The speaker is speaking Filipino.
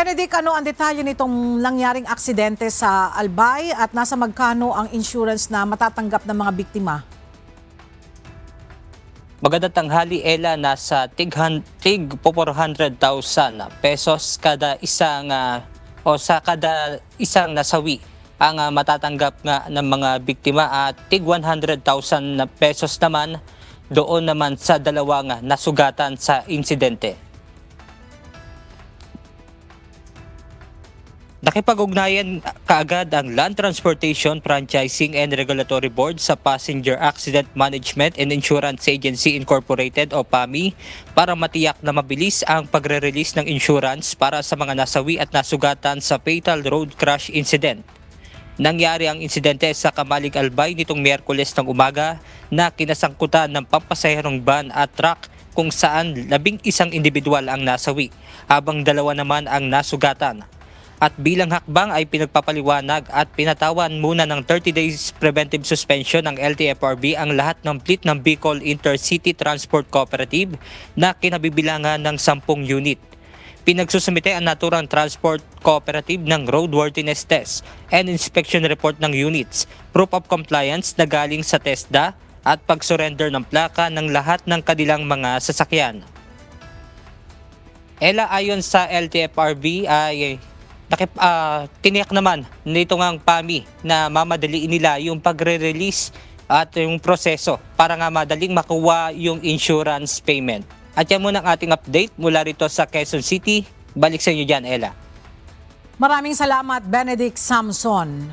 Benedict, ano ang detalye nitong nangyaring aksidente sa Albay at nasa magkano ang insurance na matatanggap ng mga biktima? Magandang tanghali, Ella. Nasa tig 400,000 pesos kada isang sa kada isang nasawi ang matatanggap nga ng mga biktima at tig 100,000 pesos naman doon naman sa dalawang nasugatan sa insidente. Nakipag-ugnayan kaagad ang Land Transportation Franchising and Regulatory Board sa Passenger Accident Management and Insurance Agency Incorporated o PAMI para matiyak na mabilis ang pagre-release ng insurance para sa mga nasawi at nasugatan sa fatal road crash incident. Nangyari ang insidente sa Kamalig Albay nitong Miyerkules ng umaga na kinasangkutan ng pampasaherong van at truck kung saan 11 individual ang nasawi habang 2 naman ang nasugatan. At bilang hakbang ay pinagpapaliwanag at pinatawan muna ng 30 days preventive suspension ng LTFRB ang lahat ng fleet ng Bicol Intercity Transport Cooperative na kinabibilangan ng 10 unit. Pinagsusumite ang naturang transport cooperative ng roadworthiness test and inspection report ng units, proof of compliance na galing sa TESDA at pag-surrender ng plaka ng lahat ng kanilang mga sasakyan. Ella, ayon sa LTFRB ay tiniyak naman nito ngang PAMI na mamadaliin nila yung pagre-release at yung proseso para nga madaling makuha yung insurance payment. At yan muna ang ating update mula rito sa Quezon City. Balik sa inyo dyan, Ella. Maraming salamat, Benedict Samson.